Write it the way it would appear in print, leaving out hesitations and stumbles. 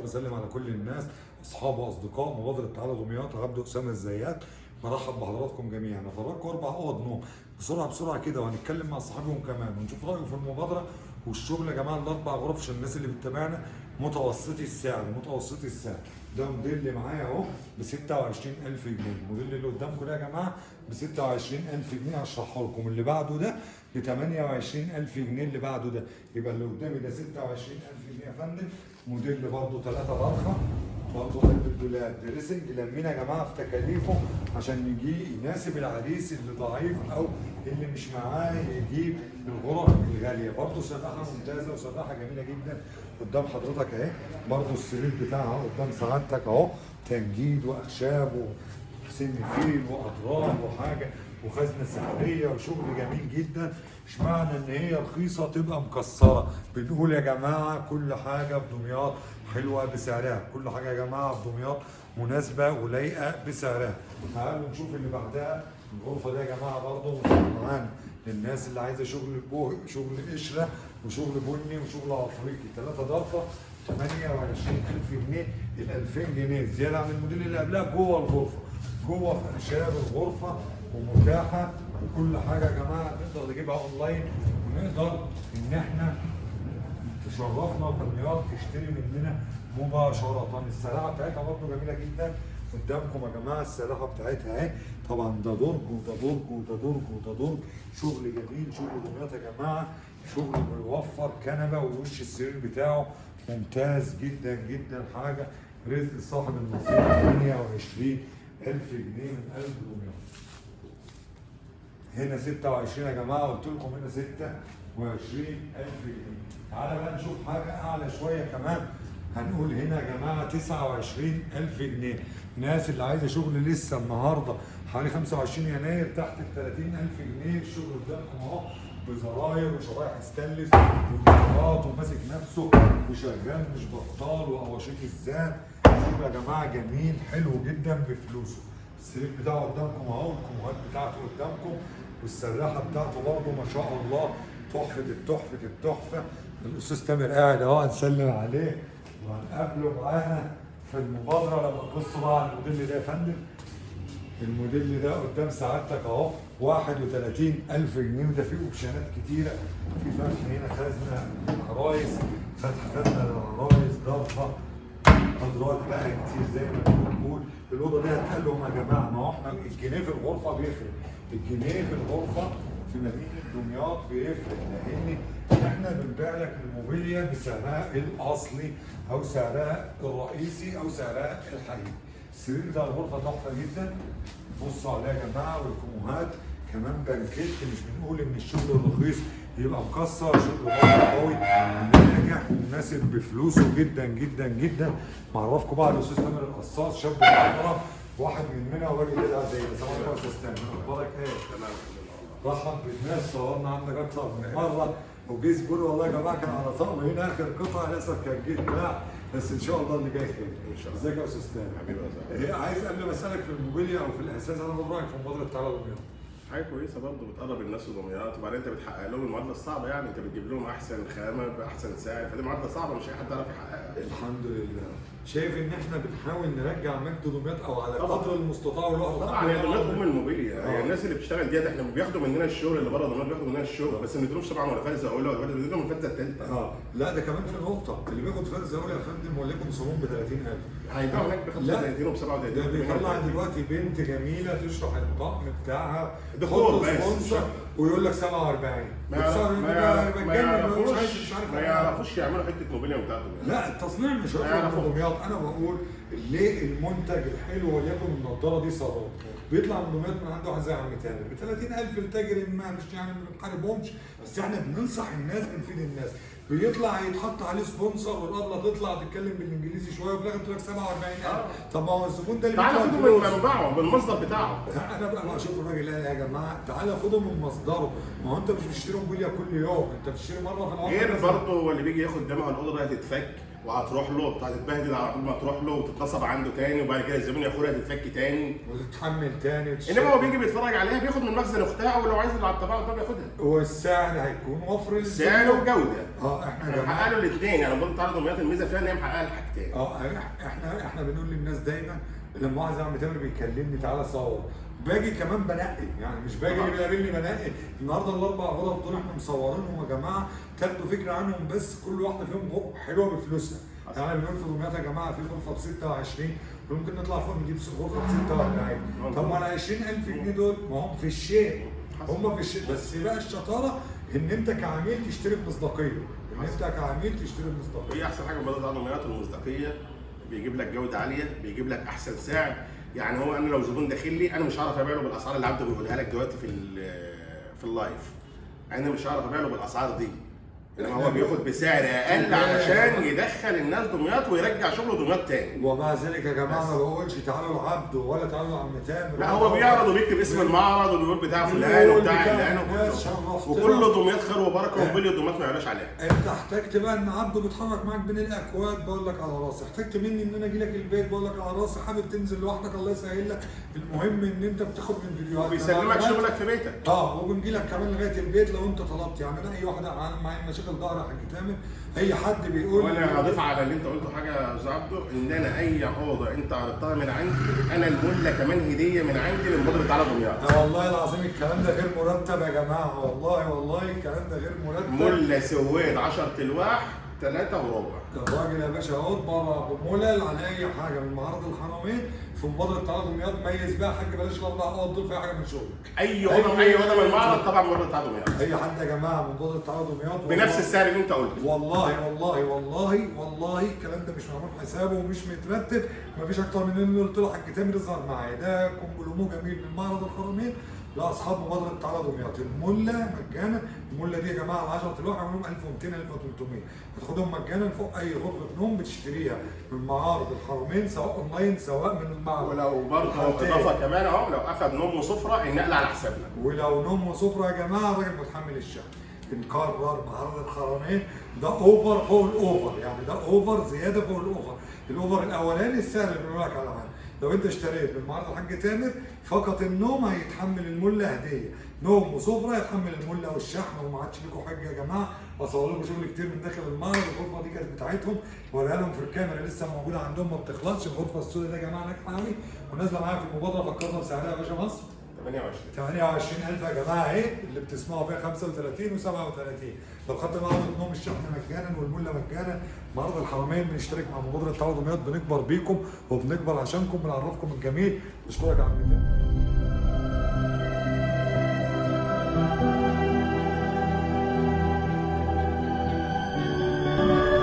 بسلم على كل الناس اصحاب واصدقاء مبادره تعالى دمياط. عبد اسامه الزيات مرحب بحضراتكم جميعا. هفرجكم 4 اوض نوم بسرعه كده، وهنتكلم مع صاحبهم كمان ونشوف رايه في المبادره والشغل. يا جماعه ال4 غرف عشان الناس اللي بتتابعنا متوسطي السعر. ده موديل اللي معايا اهو ب 26000 جنيه. الموديل اللي قدامكم ده يا جماعه ب 26000 جنيه. هشرحه لكم. اللي بعده ده ب 28000 جنيه. اللي بعده ده يبقى اللي قدامي ده 26000 جنيه يا فندم. موديل برضه 3 غرفه برضه قلب الدولاب دريسنج. لمين يا جماعه في تكاليفه عشان يجي يناسب العريس اللي ضعيف او اللي مش معاه يجيب الغرف الغاليه. برضه سراحه ممتازه وسراحه جميله جدا قدام حضرتك اهي. برضه السرير بتاعها قدام سعادتك اهو، تنجيد واخشاب وسن فيل واضراب وحاجه وخزنه سحريه وشغل جميل جدا. مش معنى ان هي رخيصه تبقى مكسره. بنقول يا جماعه كل حاجه في دمياط حلوه بسعرها. كل حاجه يا جماعه في دمياط مناسبه ولايقه بسعرها. تعالوا نشوف اللي بعدها. الغرفه دي يا جماعه برضه معانا للناس اللي عايزه شغل قشره وشغل بني وشغل افريقي. 3 غرفه 28000 جنيه. ال 2000 جنيه زياده عن الموديل اللي قبلها جوه الغرفه، جوه في اخشاب الغرفه ومتاحه. وكل حاجه يا جماعه نقدر نجيبها اونلاين، ونقدر ان احنا تشرفنا دمياط تشتري مننا مباشره. السلاحه بتاعتها برضه جميله جدا قدامكم يا جماعه. السلاحه بتاعتها اهي. طبعا ده درج وده درج وده درج وده درج. شغل جميل، شغل دمياط يا جماعه. شغل بيوفر كنبه ووش السرير بتاعه ممتاز جدا جدا. حاجه رزق صاحب النصيب. 28000 جنيه من قلب دمياط. هنا 26 يا جماعه. قلت لكم هنا 26000 جنيه. تعالى بقى نشوف حاجه اعلى شويه كمان. هنقول هنا يا جماعه 29000 جنيه. الناس اللي عايزه شغل لسه النهارده حوالي 25 يناير تحت ال 30000 جنيه. الشغل قدامكم اهو بزراير وشرايح ستانلس وديكورات وماسك نفسه وشغال مش بطال وقواشيط الزان. شغل يا جماعه جميل حلو جدا بفلوسه. السرير بتاعه قدامكم اهو، الكوموهات بتاعته قدامكم، والسراحه بتاعته برضه ما شاء الله التحفه. الاستاذ تامر قاعد اهو، هنسلم عليه وهنقابله معانا في المبادره. لما تبصوا بقى على الموديل ده يا فندم، الموديل ده قدام سعادتك اهو 31000 جنيه. وده فيه اوبشنات كتيره. في فتح هنا خزنه عرايس، فتح خزنه للعرايس، ضرفه ادراج بقى كتير زي ما بنقول. الاوضه دي هتقال لهم يا جماعه ما هو احنا الجنيه في الغرفه بيفرق. الجنيه في الغرفه في مدينه دمياط بيفرق، لان احنا بنبيع لك الموبيليا بسعرها الاصلي او سعرها الرئيسي او سعرها الحقيقي. السرير بتاع الغرفه تحفه جدا. بصوا عليها يا جماعه. والكوموهات كمان بانكيت. مش بنقول ان الشغل الرخيص يبقى مكسر. شغل برضه قوي ناجح ومناسب بفلوسه جدا جدا جدا. معرفكم بقى الاستاذ تامر القصاص، شاب محترم، واحد مننا وراجل بيلعب زي السلام عليكم يا استاذ تامر. اخبارك ايه؟ تمام. رحب بالناس. صورنا عندك اكتر من مره وجه زبون والله يا جماعه كان على طقم هنا اخر قطعه للاسف كان جه اتباع، بس ان شاء الله اللي جاي خير. ان شاء الله. ازيك يا استاذ تامر؟ حبيبي. عايز قبل ما اسالك في الموبيليا او في الاساس، انا برايك في مبادره تعالى دمياط. حاجه كويسه برضه بتقرب الناس لدمياط، وبعدين انت بتحقق لهم المعادله الصعبه. يعني انت بتجيب لهم احسن خامه باحسن سعر، فدي معادله صعبه مش اي حد يعرف يحققها. الحمد لله. شايف ان احنا بنحاول نرجع مجد دمياط او على قدر المستطاع والوقت. طبعا هي دمياط ام الموبيليا. هي الناس اللي بتشتغل ديت احنا بياخدوا مننا الشغل اللي بره دمياط بياخدوا مننا الشغل، بس ما بنديلهمش طبعا ولا فرزه اولى ولا بنديلهم الفرزه الثالثه. لا ده كمان في نقطه. اللي بياخد فرزه اولى يا فندم وليكن صالون ب 30000 هيبيعوا هناك ب 35 و 37. ده بيطلع دلوقتي بنت جميله تشرح الطقم بتاعها دكتور بس ويقول لك 47. ما يعرفوش يعملوا حته موبيليا بتاعتهم. لا التصنيع مش هيطلع من دمياط. انا بقول ليه المنتج الحلو وليكن النضاره دي صالون بيطلع من دمياط من عند واحد زي عم تامر ب 30000 التاجر. ما مش يعني ما بنحاربهمش، بس احنا بننصح الناس بنفيد الناس. بيطلع يتحط عليه سبونسر والابله تطلع تتكلم بالانجليزي شويه وفي الاخر تقول لك 47000. طب ما هو الزبون ده اللي تعالى خده من منبعه من المصدر بتاعه. انا بقى اشوف الراجل قال يا جماعه تعالى خده من مصدره. ما هو انت مش بتشتري موبيليا كل يوم، انت بتشتري مره في العمر. غير برضه اللي بيجي ياخد دماغه الاوضه دي هتتفك وهتروح له هتتبهدل على طول ما تروح له وتتنصب عنده تاني، وبعد كده الزبون ياخدها تتفك تاني وتتحمل تاني انما هو بيجي بيتفرج عليها بياخد من مخزن اختها، ولو عايز اللي على الطبق ده بياخدها. والسعر هيكون وفر للزبون. سعر وجوده. احنا انا محقق له الاثنين، يعني برضه تعرض دمياط الميزه فيها ان هي محققه الحاجتين. احنا بنقول للناس دايما لما واحد زي عم تامر بيكلمني تعالى صور، باجي كمان بنقي، يعني مش باجي اللي بيقابلني بنقي. النهارده الاربع غرف دول احنا مصورينهم يا جماعه، تاخدوا فكره عنهم، بس كل واحده فيهم حلوه بفلوسها. يعني بنقول في دمياط يا جماعه في غرفه ب 26، ممكن نطلع فوق نجيب غرفه ب 46. طب ما ال 20,000 جنيه دول ما هم في الشيء، هم في الشيء، بس بقى الشطاره ان انت كعميل تشتري بمصداقيه، ان انت كعميل تشتري بمصداقيه. هي احسن حاجه في بدل دمياط المصداقيه، بيجيب لك جوده عاليه، بيجيب لك احسن سعر. يعني هو انا لو زبون داخل لي انا مش هعرف ابيع له بالاسعار اللي عبده بيقولها لك دلوقتي في اللايف، انا مش هعرف ابيع له بالاسعار دي، انما هو بياخد بسعر اقل علشان يدخل الناس دمياط ويرجع شغله دمياط تاني. ومع ذلك يا جماعه ما بقولش تعالوا لعبده ولا تعالوا لعم تامر، لا هو بيعرض وبيكتب اسم المعرض وبيقول بتاع فلان وبتاع علان وكل دمياط خير وبركه وبلي دمياط ما يعلاش عليها. انت احتجت بقى ان عبده بيتحرك معاك بين الاكواد، بقول لك على راسي. احتجت مني ان انا اجي لك البيت، بقول لك على راسي. حابب تنزل لوحدك الله يسهل لك. المهم ان انت بتاخد من فيديوهات وبيسلمك شغلك في بيتك. وبنجي لك كمان لغايه البيت لو انت طلبت. يعني انا اي واحده معايا مشاكل ظهر يا حاج تامر، اي حد بيقول وانا هضيف على اللي انت قلته حاجه يا استاذ عبده، ان انا اي اوضه انت عرضتها من عندي انا المله كمان هديه من عندي للمبادره على دمياط. والله العظيم الكلام ده غير مرتب يا جماعه، والله الكلام ده غير مرتب. مله سويت 10 الواح 3 وربع. الراجل يا باشا اهوت بره بملل على اي حاجه من معارض الحرمين في مبادره تعالى دمياط. ميز بقى يا حاج، بلاش الاربع اوض دول في اي حاجه من شغلك. اي اوضه من المعرض طبعا مبادره تعالى دمياط. اي حد يا جماعه من مبادره تعالى دمياط بنفس السعر اللي انت قلته. والله الكلام ده مش معمول حسابه ومش مترتب. مفيش اكتر من انه قلت له حاج تامر اظهر معايا. ده كومبلومو جميل من معرض الحرمين لاصحاب مبادره تعالى دمياط. المله مجانا. المله دي يا جماعه ال 10 الواح عاملهم 1200 1300، هتاخدهم مجانا فوق اي غرفه نوم بتشتريها من معارض الحرمين سواء اونلاين سواء من المعرض. ولو برضه اضافه كمان اهو، لو اخذ نوم وسفره النقل على حسابنا. ولو نوم وسفره يا جماعه الراجل متحمل الشحن. بنكرر معرض الحرمين ده اوفر فوق الاوفر، يعني ده اوفر زياده فوق الاوفر. الاوفر الاولاني السعر اللي بنقول لك على معاه. لو انت اشتريت من معرض الحاج تامر فقط النوم هيتحمل المله هديه، نوم وسفره يتحمل المله والشحن. وما عادش لكم حاجه يا جماعه، بصور لكم شغل كتير من داخل المعرض. الغرفه دي كانت بتاعتهم، وريها لهم في الكاميرا لسه موجوده عندهم ما بتخلصش. الغرفه السوداء دي يا جماعه ناجحه قوي ونازله معايا في المبادره. فكرنا بسعرها يا باشا مصر 28,000 يا جماعه اهي اللي بتسمعوا فيها 35 و37. لو خدت معاهم النوم الشحن مجانا والمله مجانا. معرض الحرمين بنشترك مع مبادره تعالى دمياط، بنكبر بيكم وبنكبر عشانكم، بنعرفكم الجميل. نشكرك يا عم.